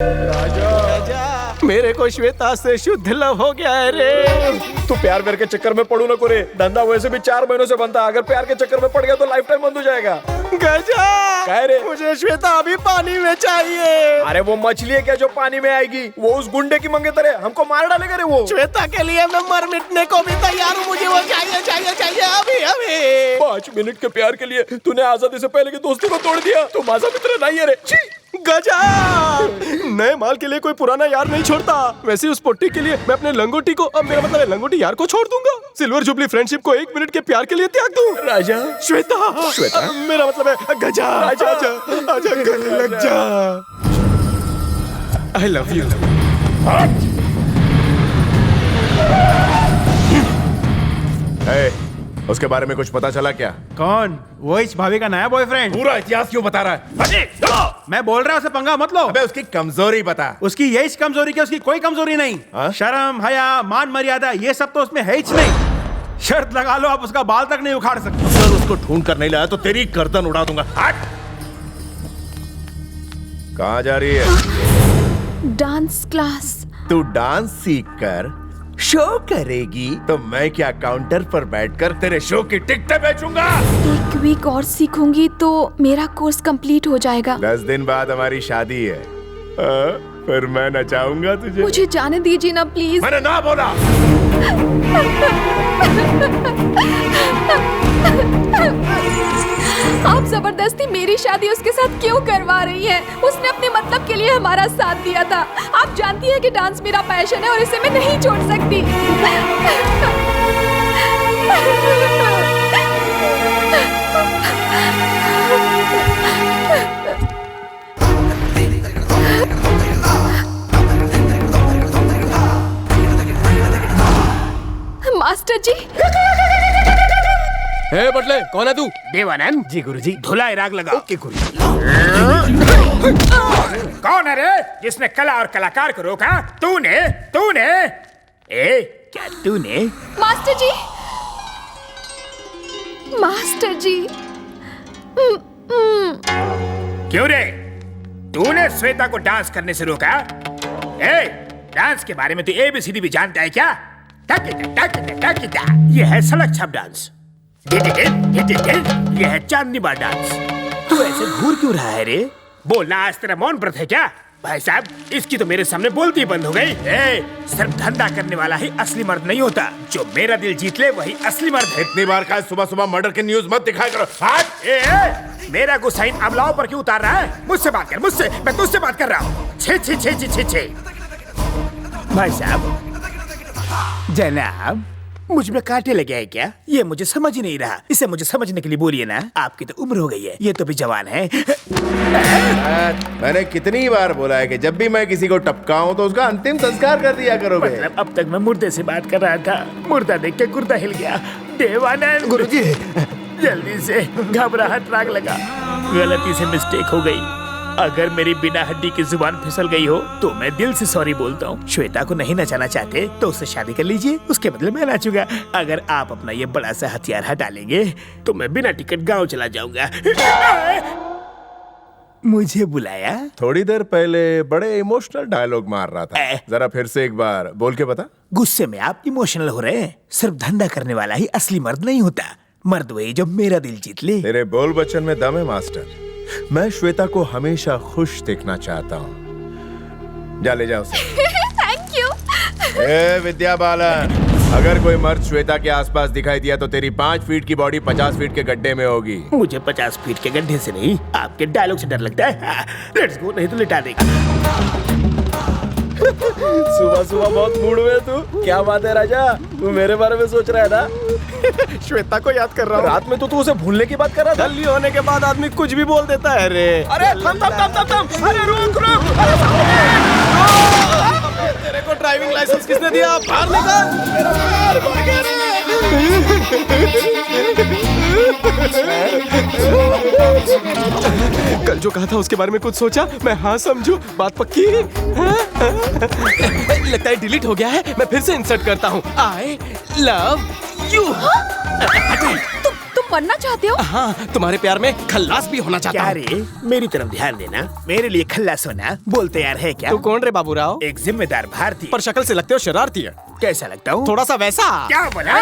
मेरे को श्वेता से शुद्ध लव हो गया है रे। तू प्यार के चक्कर में पड़ू न करे। धंधा वैसे भी 4 महीनों से बनता, अगर प्यार के चक्कर में पड़ गया तो लाइफ टाइम बंद हो जाएगा। गजा कह रे मुझे श्वेता अभी पानी में चाहिए। अरे वो मछली है क्या जो पानी में आएगी? वो उस गुंडे की मंगेतर हमको मार डालेगा रे वो। श्वेता के लिए मैं मर मिटने को भी तैयार हूँ। मुझे वो चाहिए चाहिए चाहिए अभी अभी। 5 मिनट के प्यार के लिए तूने आजादी से पहले की दोस्ती को तोड़ दिया। तू माजा मित्र नहीं है रे। छी! गजा नए माल के लिए कोई पुराना यार नहीं छोड़ता। वैसे उस पोट्टी के लिए मैं अपने लंगोटी को, अब मेरा मतलब है लंगोटी यार को छोड़ दूंगा। सिल्वर जुबली फ्रेंडशिप को 1 मिनट के प्यार के लिए त्याग दूं। राजा श्वेता श्वेता मेरा मतलब है गजा। राजा आजा गले लग जा। I love you. उसके बारे में कुछ पता चला क्या? कौन? वो इस भाभी का नया बॉयफ्रेंड। पूरा इतिहास क्यों बता रहा है? मैं बोल रहा हूँ उसे पंगा मत लो। अबे उसकी कमजोरी बता। उसकी यही कमजोरी कि उसकी कोई कमजोरी नहीं। हाँ? शर्म, हया, मान मर्यादा ये सब तो उसमें है ही नहीं। शर्त लगा लो आप उसका बाल तक नहीं उखाड़ सकते। अगर उसको ढूंढ कर नहीं लाया तो तेरी गर्दन उड़ा दूंगा। हट! कहाँ जा रही है? Dance class. तू डांस सीख कर शो करेगी तो मैं क्या काउंटर पर बैठकर तेरे शो की टिकटें बेचूंगा? 1 वीक और सीखूंगी तो मेरा कोर्स कंप्लीट हो जाएगा। 10 दिन बाद हमारी शादी है। फिर मैं नचाऊंगा तुझे। मुझे जाने दीजिए ना प्लीज। मैंने ना बोला। आप जबरदस्ती मेरी शादी उसके साथ क्यों करवा रही हैं? उसने अपने मतलब के लिए हमारा साथ दिया था। आप जानती हैं कि डांस मेरा पैशन है और इसे मैं नहीं छोड़ सकती। मास्टर जी। हे बटले कौन है तू? देवानंद जी गुरुजी। धुलाई राग लगा। ओके गुरुजी। कौन है रे जिसने कला और कलाकार को रोका? तूने तूने ए क्या तूने? मास्टर जी। मास्टर जी। क्यों रे? तूने श्वेता को डांस करने से रोका? ए डांस के बारे में तू ABCD भी जानता है क्या? ये है सड़क छाप डांस। ये है चांदनी बार डांस। तू ऐसे घूर क्यों रहा है रे? बोलना आज तेरा मौन व्रत है क्या? भाई साहब इसकी तो मेरे सामने बोलती बंद हो गई। सिर्फ धंधा करने वाला ही असली मर्द नहीं होता। जो मेरा दिल जीत ले वही असली मर्द है। इतनी बार कहा सुबह सुबह मर्डर के न्यूज मत दिखाया करो। हट! मेरा गुस्सा इन अबलाओं पर क्यों उतार रहा है? मुझसे बात कर, मुझसे। मैं तुझसे बात कर रहा हूँ। छे छे छे छे छे छे। भाई साहब जनाब मुझ में कांटे लगे हैं क्या? ये मुझे समझ ही नहीं रहा। इसे मुझे समझने के लिए बोलिए ना। आपकी तो उम्र हो गई है, ये तो भी जवान है। मैंने कितनी बार बोला है कि जब भी मैं किसी को टपकाऊं तो उसका अंतिम संस्कार कर दिया करो। मतलब अब तक मैं मुर्दे से बात कर रहा था, मुर्दा देख के गुर्दा हिल गया। देवानंद गुरुजी जल्दी से घबराहट राग लगा। गलती से मिस्टेक हो गई। अगर मेरी बिना हड्डी की जुबान फिसल गई हो तो मैं दिल से सॉरी बोलता हूँ। श्वेता को नहीं नचाना चाहते तो उससे शादी कर लीजिए, उसके बदले मैं नाचूंगा। अगर आप अपना ये बड़ा सा हथियार हटा लेंगे तो मैं बिना टिकट गांव चला जाऊंगा। मुझे बुलाया? थोड़ी देर पहले बड़े इमोशनल डायलॉग मार रहा था। जरा फिर से एक बार बोल के बता। गुस्से में आप इमोशनल हो रहे हैं। सिर्फ धंधा करने वाला ही असली मर्द नहीं होता। मर्द वही जो मेरा दिल जीत ले। तेरे बोल बच्चन में दम है मास्टर। मैं श्वेता को हमेशा खुश देखना चाहता हूँ। जा ले जाओ उसे। Thank you. ए विद्या बालन, अगर कोई मर्द श्वेता के आसपास दिखाई दिया तो तेरी 5 फीट की बॉडी 50 फीट के गड्ढे में होगी। मुझे 50 फीट के गड्ढे से नहीं, आपके डायलॉग से डर लगता है। लेट्स गो, नहीं तो लिटा देगा। सुबह सुबह बहुत मूड में तू। क्या बात है राजा? तू मेरे बारे में सोच रहा है ना? श्वेता को याद कर रहा हूँ। रात में तो तू उसे भूलने की बात कर रहा था। जल्दी होने के बाद आदमी कुछ भी बोल देता है रे। अरे थम थम थम थम थम। अरे रुक रुक। तेरे को ड्राइविंग लाइसेंस किसने दिया? बाहर निकल। कल जो कहा था उसके बारे में कुछ सोचा? मैं हाँ समझू, बात पक्की। लगता है डिलीट हो गया है। मैं फिर से इंसर्ट करता हूँ। I love you. तुम मरना चाहते हो? हाँ, तुम्हारे प्यार में खल्लास भी होना चाहता क्या हूँ। रे, मेरी तरफ ध्यान देना। मेरे लिए खल्लास होना बोल तैयार है क्या? तू कौन रे बाबूराव? एक जिम्मेदार भारतीय। पर शक्ल से लगते हो शरारती है। कैसा लगता हूँ? थोड़ा सा वैसा। क्या बोला?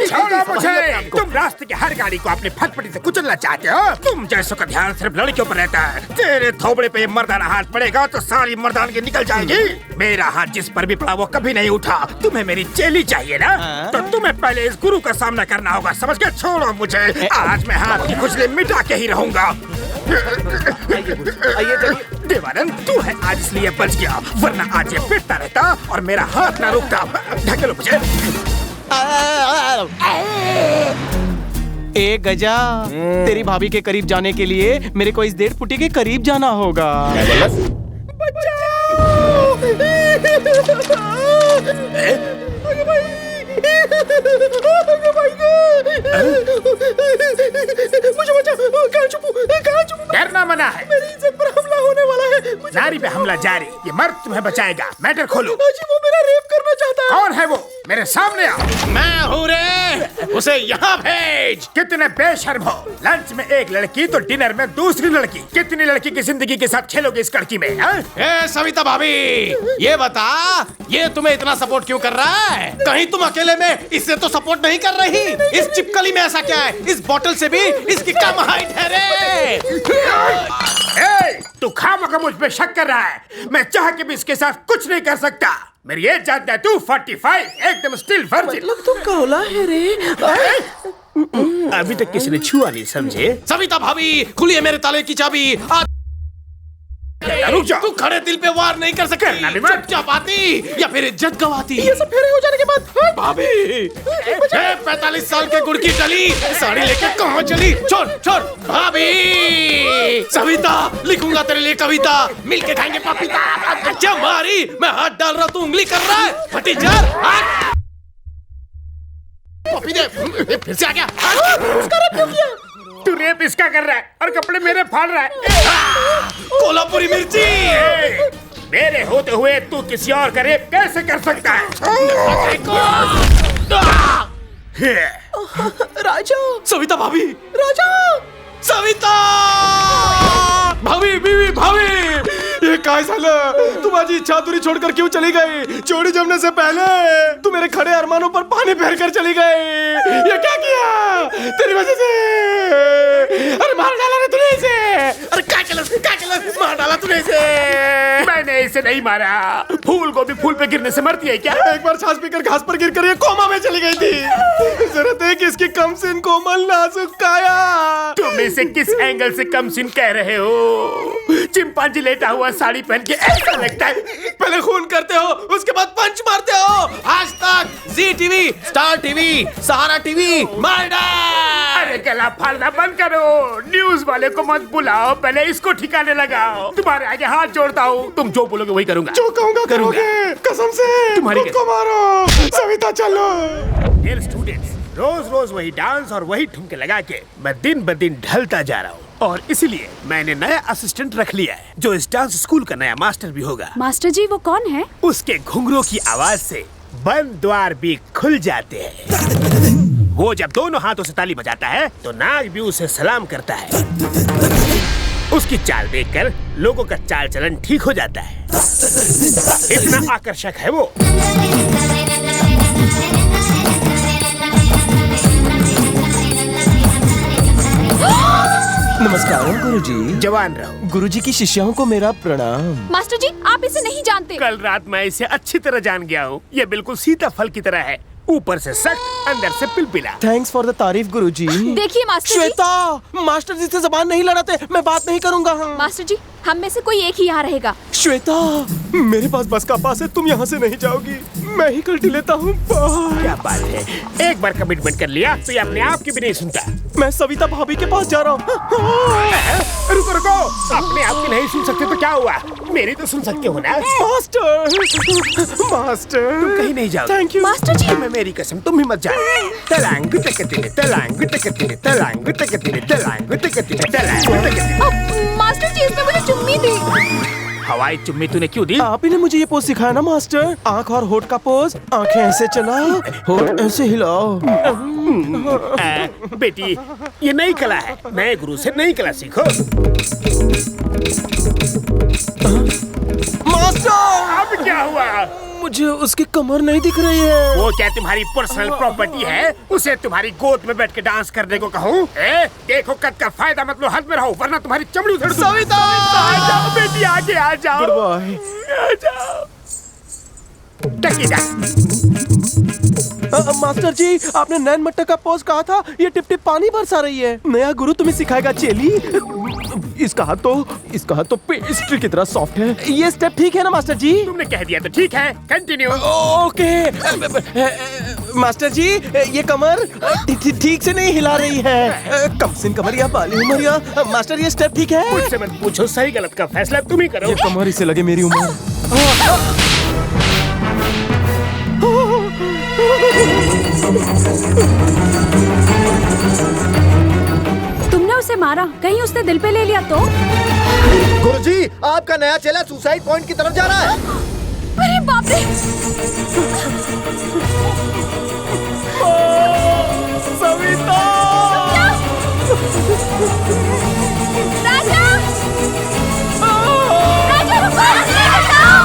छोड़ो मुझे। तुम रास्ते की हर गाड़ी को अपनी फटफटी से कुचलना चाहते हो? तुम जैसों का ध्यान सिर्फ लड़कियों पर रहता है। तेरे थोबड़े पे मर्दाना हाथ पड़ेगा तो सारी मर्दानगी निकल जाएगी। मेरा हाथ जिस पर भी पड़ा वो कभी नहीं उठा। तुम्हें मेरी चेली चाहिए ना? तो तुम्हें पहले इस गुरु का सामना करना होगा, समझ गए? छोड़ो मुझे, आज मैं हाथ की खुजली मिटा के ही रहूंगा। देवानंद, तू है आज इसलिए बच गया, वरना आज ये पिटता रहता और मेरा हाथ ना रुकता। ढकेलो मुझे। ए गजा, तेरी भाभी के करीब जाने के लिए मेरे को इस 1.5 फुटी के करीब जाना होगा। डरना मना है। मेरी इज्जत पर हमला होने वाला है। नारी पे हमला जारी। ये मर्द तुम्हें बचाएगा। मैटर खोलो। वो मेरा रेप करना चाहता है। कौन है वो? मेरे सामने आओ। मैं हूँ रे, उसे यहाँ भेज। कितने बेशर्म हो। लंच में एक लड़की तो डिनर में दूसरी लड़की। कितनी लड़की की जिंदगी के साथ खेलोगे इस लड़की में? ए सविता भाभी, ये बता, ये तुम्हें इतना सपोर्ट क्यों कर रहा है? कहीं तुम अकेले में इससे तो सपोर्ट नहीं कर रही? इस चिपकली में ऐसा क्या है? इस बोतल से भी इसकी कम हाइट है रे। तू खामखा मुझ पे शक कर रहा है। मैं चाह के भी इसके साथ कुछ नहीं कर सकता। मेरी एज जानता है तू? 45, एकदम स्टिल वर्जिन। मतलब तुम कौला है रे। अभी तक किसी ने छुआ नहीं, समझे? सविता भाभी, खुली है मेरे ताले की चाबी। रुक जा। तू खड़े दिल पे वार नहीं कर सकती। चुपचाप आती या फिर इज्जत गवाती। ये सब फेरे हो जाने के बाद भाभी 45 साल के गुड़ की डली साड़ी लेके कहाँ चली? छोड़ छोड़ भाभी। सविता, लिखूंगा तेरे लिए कविता, मिलके खाएंगे पपीता। अच्छा मारी, मैं हाथ डाल रहा, तू उंगली कर रहा है। फटी जार पपी दे। फिर से आ गया। उसका रेप क्यों किया? तू रेप इसका कर रहा है और कपड़े मेरे फाड़ रहा है। कोल्हापुरी मिर्ची। मेरे होते हुए तू किसी और का रेप कैसे कर सकता है? राजा। सविता भाभी। राजा। सविता भाभी, बीवी भाभी, ये काय झालं? तुम आज इच्छा अधूरी छोड़कर क्यों चली गई? जोड़ी जमने से पहले तू मेरे खड़े अरमानों पर पानी फेर कर चली गई। ये क्या किया? तेरी वजह से। अरे मार डाला रे तूने इसे। अरे क्या मार डाला तूने इसे। मैंने इसे नहीं मारा। फूल को भी फूल पे गिरने से मरती है क्या? एक बार छाछ पीकर घास पर गिरकर ये कोमा में चली गई थी। जरूरत है कि इसकी कमसिन कोमल नाजुक काया। तुम इसे किस एंगल से कमसिन कह रहे हो? चिंपांजी लेटा हुआ साड़ी पहन के ऐसा लगता है। पहले खून करते हो, उसके बाद पंच मारते हो। आज तक जी टीवी, स्टार टीवी, सहारा टीवी, मर्डर। अरे गला फाड़ना बंद करो। न्यूज वाले को मत बुलाओ, पहले इसको ठिकाने लगाओ। तुम्हारे आगे हाथ जोड़ता हूँ। तुम जो बोलोगे वही करूंगा। जो कहूंगा करोगे। कसम से तुम्हारी खुद को मारो। सविता चलो। डियर स्टूडेंट्स, रोज रोज वही डांस और वही ठुमके लगा के मैं दिन ब दिन ढलता जा रहा हूँ, और इसीलिए मैंने नया असिस्टेंट रख लिया है जो इस डांस स्कूल का नया मास्टर भी होगा। मास्टर जी, वो कौन है? उसके घुंघरू की आवाज से बंद द्वार भी खुल जाते हैं। वो जब दोनों हाथों से ताली बजाता है तो नाग भी उसे सलाम करता है। उसकी चाल देखकर लोगों का चाल चलन ठीक हो जाता है। इतना आकर्षक है वो। नमस्कार गुरुजी। जवान रहो। गुरुजी की शिष्यों को मेरा प्रणाम। मास्टर जी, आप इसे नहीं जानते। कल रात मैं इसे अच्छी तरह जान गया हूँ। ये बिल्कुल सीताफल की तरह है, ऊपर से सख्त, अंदर से पिलपिला। थैंक्स फॉर द तारीफ गुरुजी। देखिए मास्टर जी। श्वेता, मास्टर जी से जबान नहीं लड़ाते, मैं बात नहीं करूंगा। मास्टर जी, हम में से कोई एक ही यहाँ रहेगा। श्वेता, मेरे पास बस का पास है, तुम यहाँ से नहीं जाओगी। मैं ही कल्टी लेता हूँ। क्या बात है, एक बार कमिटमेंट कर लिया तो ये अपने आप की भी नहीं सुनता। मैं सविता भाभी के पास जा रहा हूँ। रुको रुको, अपने आप की नहीं सुन सकते तो क्या हुआ? मेरी तो सुन सकते हो ना। मास्टर, मास्टर, तुम कहीं नहीं जाओ। थैंक यू मास्टर जी। मैं मेरी कसम, तुम ही मत जाओ। तलांग तकतिने, तलांग तकतिने, तलांग तकतिने, तलांग तकतिने, तलांग तकतिने। मास्टर जी, इसने मुझे चुम्मी दी। हवाई चुम्मी तूने क्यों दी? आप ही ने मुझे ये पोज सिखाया ना मास्टर। आंख और होठ का पोज, आंखें ऐसे चलाओ, होठ ऐसे हिलाओ। बेटी, ये नई कला है, नए गुरु से नई कला सीखो। मास्टर, अब क्या हुआ? मुझे उसकी कमर नहीं दिख रही है। वो क्या तुम्हारी पर्सनल प्रॉपर्टी है? उसे तुम्हारी गोद में बैठ के डांस करने को कहूँ? देखो कद का फायदा मत लो, हद में रहो वरना तुम्हारी चमड़ी उधेड़ दूँ। सविता! आ जाओ बेटी, आगे आ जाओ। Good boy. आ जाओ। टकी जा। मास्टर जी, आपने नैन मट्टा का पोज कहा था, ये टिप टिप पानी बरसा रही है। नया गुरु तुम्हें सिखाएगा चेली। इसका हाथ तो पेस्ट्री की तरह सॉफ्ट है। ये स्टेप ठीक है ना मास्टर जी? तुमने कह दिया तो ठीक है, कंटिन्यू। ओके। मास्टर जी, ये कमर ठीक से नहीं हिला रही है। कम सिन कमर या बाली उमर या मास्टर, ये स्टेप ठीक है? मुझसे मत पूछो, सही गलत का फैसला तुम ही करो। ये कमर इसे लगे मेरी उम्र। तुमने उसे मारा, कहीं उसने दिल पे ले लिया तो? गुरुजी, आपका नया चेला सुसाइड पॉइंट की तरफ जा रहा है। अरे बाप रे! सविता! राजा! राजा, रुको! मुझे बचाओ!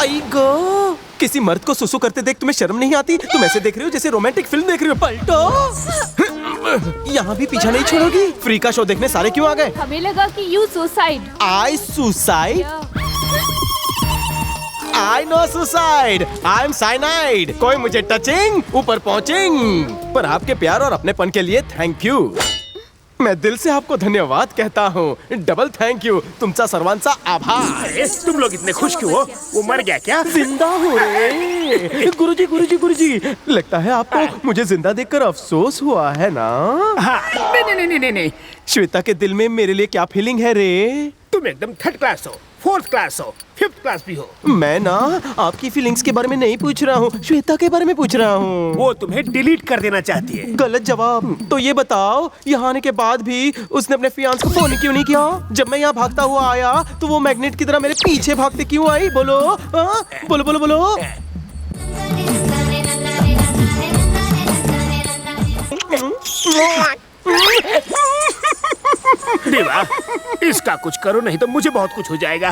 आई गो! किसी मर्द को सुसु करते देख तुम्हें शर्म नहीं आती? तुम ऐसे देख रही हो जैसे रोमांटिक फिल्म देख रही हो। पलटो! यहाँ भी पीछा नहीं छोड़ोगी? फ्री का शो देखने सारे क्यों आ गए? हमें लगा कि you suicide. I suicide? I know suicide. I am cyanide. कोई मुझे टचिंग, ऊपर पहुंचिंग। पर आपके प्यार और अपनेपन के लिए थैंक यू। मैं दिल से आपको धन्यवाद कहता हूँ। Double thank you. तुमचा सर्वांचा आभार। तुम लोग इतने खुश क्यों हो? वो मर गया क्या? जिंदा हो रे। गुरुजी गुरुजी गुरुजी, लगता है आपको मुझे जिंदा देखकर अफसोस हुआ है ना? हाँ, नहीं। श्वेता के दिल में मेरे लिए क्या फीलिंग है रे? तुम एकदम थर्ड क्लास हो, फोर्थ क्लास हो, फिफ्थ क्लास भी हो। मैं ना आपकी फीलिंग्स के बारे में नहीं पूछ रहा हूँ, श्वेता के बारे में पूछ रहा हूँ। वो तुम्हें डिलीट कर देना चाहती है। गलत जवाब। तो ये बताओ, यहाँ आने के बाद भी उसने अपने फियांस को फोन क्यों नहीं किया? जब मैं यहाँ भागता हुआ आया तो वो मैग्नेट की तरह मेरे पीछे भागते क्यों आई? बोलो हाँ? बोलो बोलो बोलो। देवा, इसका कुछ करो नहीं तो मुझे बहुत कुछ हो जाएगा।